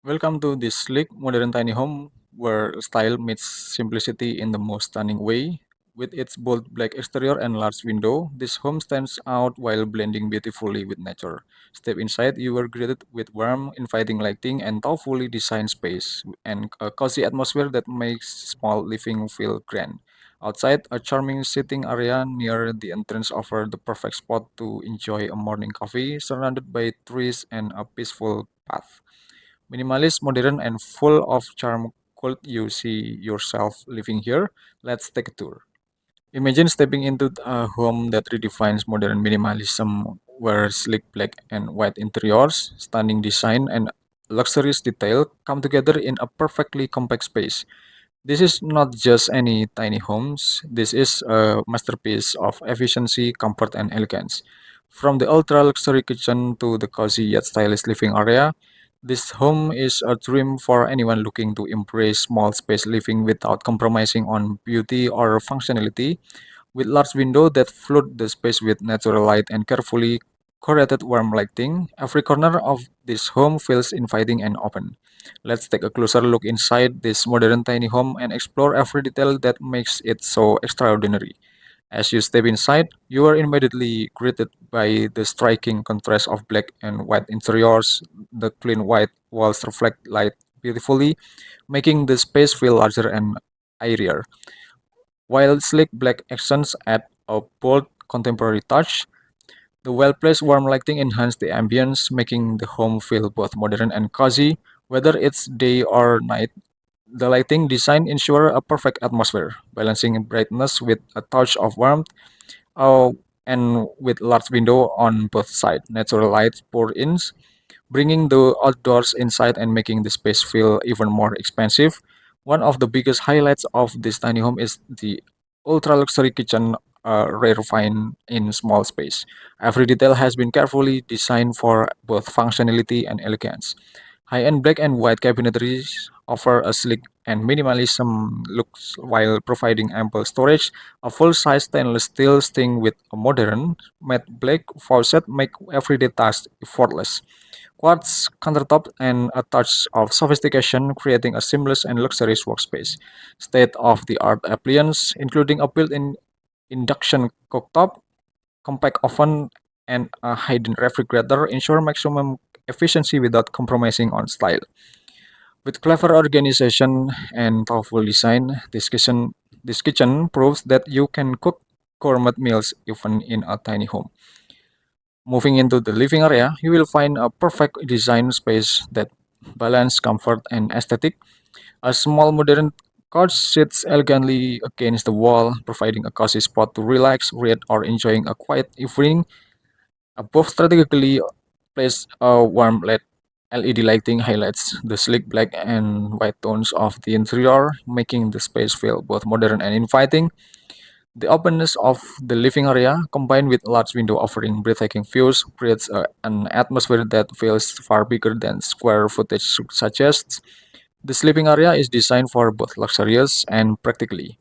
Welcome to this sleek, modern tiny home where style meets simplicity in the most stunning way. With its bold black exterior and large window, this home stands out while blending beautifully with nature. Step inside, you are greeted with warm, inviting lighting and thoughtfully designed space and a cozy atmosphere that makes small living feel grand. Outside, a charming sitting area near the entrance offers the perfect spot to enjoy a morning coffee surrounded by trees and a peaceful path. Minimalist, modern, and full of charm. Could you see yourself living here? Let's take a tour. Imagine stepping into a home that redefines modern minimalism, where sleek black and white interiors, stunning design, and luxurious detail come together in a perfectly compact space. This is not just any tiny homes. This is a masterpiece of efficiency, comfort, and elegance. From the ultra luxury kitchen to the cozy yet stylish living area, this home is a dream for anyone looking to embrace small space living without compromising on beauty or functionality. With large windows that flood the space with natural light and carefully curated warm lighting, every corner of this home feels inviting and open. Let's take a closer look inside this modern tiny home and explore every detail that makes it so extraordinary. As you step inside, you are immediately greeted by the striking contrast of black and white interiors. The clean white walls reflect light beautifully, making the space feel larger and airier, while sleek black accents add a bold contemporary touch. The well-placed warm lighting enhance the ambience, making the home feel both modern and cozy. Whether it's day or night, the lighting design ensure a perfect atmosphere, balancing brightness with a touch of warmth. uh, and with large window on both sides, natural light pour in, bringing the outdoors inside and making the space feel even more expansive. One of the biggest highlights of this tiny home is the ultra luxury kitchen, rare find in small space. Every detail has been carefully designed for both functionality and elegance. High-end black and white cabinetries offer a sleek and minimalism looks while providing ample storage. A full-size stainless steel sink with a modern matte black faucet make everyday tasks effortless. Quartz countertop and a touch of sophistication, creating a seamless and luxurious workspace. State-of-the-art appliance, including a built-in induction cooktop, compact oven, and a hidden refrigerator, ensure maximum efficiency without compromising on style. With clever organization and thoughtful design, this kitchen proves that you can cook gourmet meals even in a tiny home. Moving into the living area, you will find a perfect design space that balance comfort and aesthetic. A small modern couch sits elegantly against the wall, providing a cozy spot to relax, read, or enjoying a quiet evening. Above strategically placed a warm LED lighting highlights the sleek black and white tones of the interior, making the space feel both modern and inviting. The openness of the living area, combined with large window offering breathtaking views, creates an atmosphere that feels far bigger than square footage suggests. The sleeping area is designed for both luxurious and practically.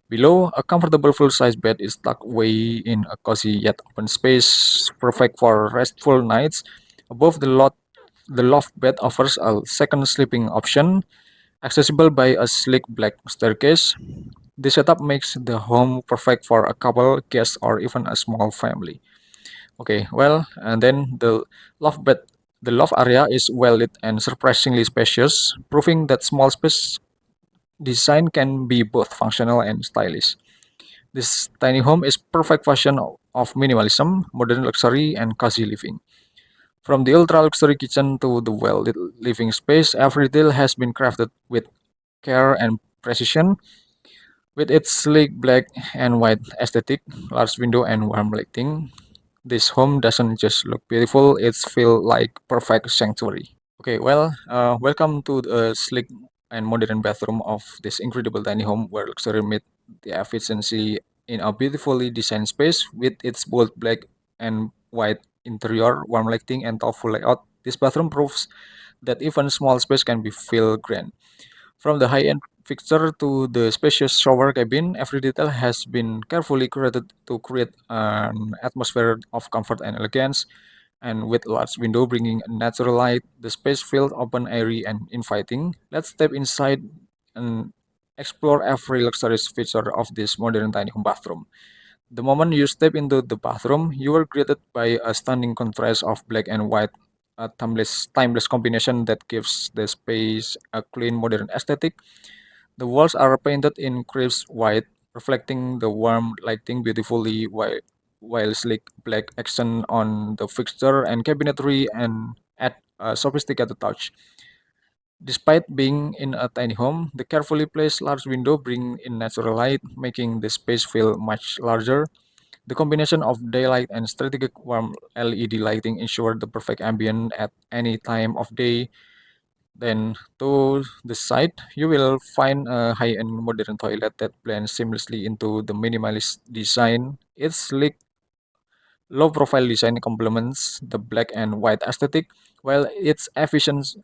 Below, a comfortable full-size bed is tucked away in a cozy yet open space, perfect for restful nights. Above the loft bed offers a second sleeping option, accessible by a sleek black staircase. This setup makes the home perfect for a couple, guest, or even a small family. Okay, well, and then loft bed, the loft area is well lit and surprisingly spacious, proving that small space design can be both functional and stylish. This tiny home is perfect fusion of minimalism, modern luxury, and cozy living. From the ultra luxury kitchen to the well lit living space, every detail has been crafted with care and precision. With its sleek black and white aesthetic, large window, and warm lighting, this home doesn't just look beautiful; it feels like perfect sanctuary. Okay, well, welcome to the sleek and modern bathroom of this incredible tiny home where luxury meets the efficiency in a beautifully designed space with its bold black and white interior, warm lighting, and thoughtful layout. This bathroom proves that even small space can be feel grand. From the high-end fixture to the spacious shower cabin, every detail has been carefully curated to create an atmosphere of comfort and elegance. And with large window bringing natural light, the space feels open, airy, and inviting. Let's step inside and explore every luxurious feature of this modern tiny home bathroom. The moment you step into the bathroom, you are greeted by a stunning contrast of black and white, a timeless combination that gives the space a clean, modern aesthetic. The walls are painted in crisp white, reflecting the warm lighting beautifully, while sleek black accent on the fixture and cabinetry and add a sophisticated touch. Despite being in a tiny home, the carefully placed large window bring in natural light, making the space feel much larger. The combination of daylight and strategic warm LED lighting ensure the perfect ambient at any time of day. Then to the side, you will find a high-end modern toilet that blends seamlessly into the minimalist design. Its sleek, low-profile design complements the black and white aesthetic, while its efficient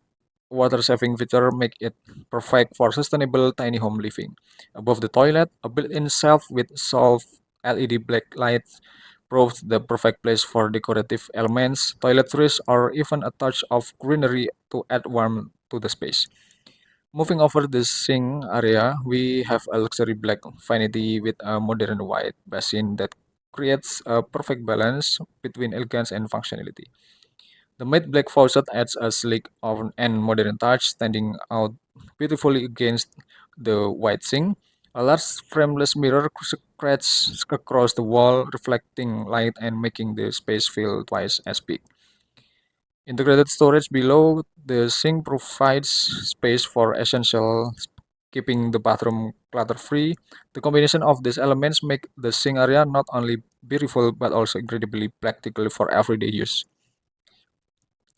water-saving feature make it perfect for sustainable tiny home living. Above the toilet, a built-in shelf with soft LED black lights proves the perfect place for decorative elements, toiletries, or even a touch of greenery to add warmth to the space. Moving over the sink area, we have a luxury black vanity with a modern white basin that creates a perfect balance between elegance and functionality. The matte black faucet adds a sleek and modern touch, standing out beautifully against the white sink. A large frameless mirror scratches across the wall, reflecting light and making the space feel twice as big. Integrated storage below the sink provides space for essentials, keeping the bathroom clutter-free. The combination of these elements make the sink area not only beautiful but also incredibly practical for everyday use.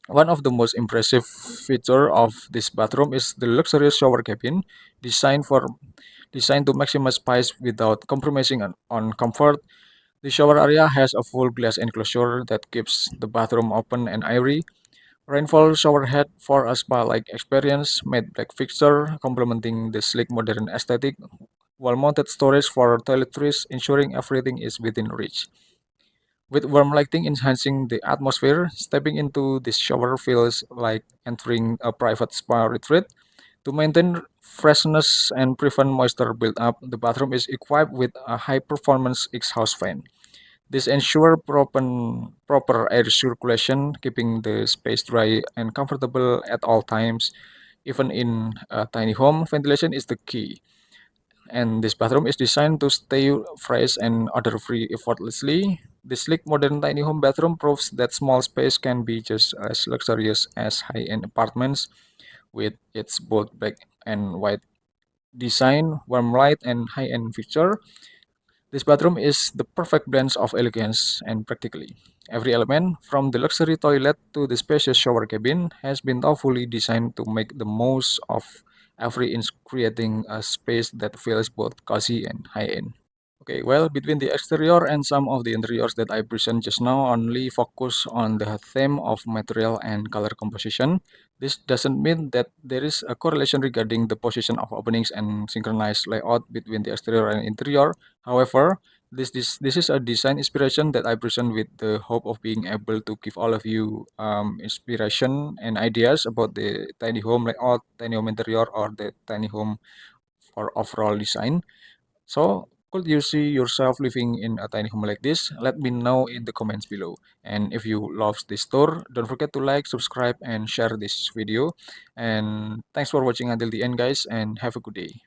One of the most impressive feature of this bathroom is the luxurious shower cabin, designed for designed to maximize space without compromising on comfort. The shower area has a full glass enclosure that keeps the bathroom open and airy. Rainfall shower head for a spa-like experience, matte black fixture complementing the sleek modern aesthetic, wall-mounted storage for toiletries, ensuring everything is within reach. With warm lighting enhancing the atmosphere, stepping into this shower feels like entering a private spa retreat. To maintain freshness and prevent moisture buildup, the bathroom is equipped with a high-performance exhaust fan. This ensures proper air circulation, keeping the space dry and comfortable at all times. Even in a tiny home, ventilation is the key. And this bathroom is designed to stay fresh and odor-free effortlessly. The sleek modern tiny home bathroom proves that small space can be just as luxurious as high-end apartments with its bold black and white design, warm light, and high-end feature. This bathroom is the perfect blend of elegance and practicality. Every element, from the luxury toilet to the spacious shower cabin, has been thoughtfully designed to make the most of every inch, creating a space that feels both cozy and high-end. Okay, well, between the exterior and some of the interiors that I present just now only focus on the theme of material and color composition. This doesn't mean that there is a correlation regarding the position of openings and synchronized layout between the exterior and interior. However, this is a design inspiration that I present with the hope of being able to give all of you inspiration and ideas about the tiny home layout, tiny home interior, or the tiny home for overall design. So, could you see yourself living in a tiny home like this? Let me know in the comments below. And if you love this tour, don't forget to like, subscribe, and share this video. And thanks for watching until the end, guys, and have a good day.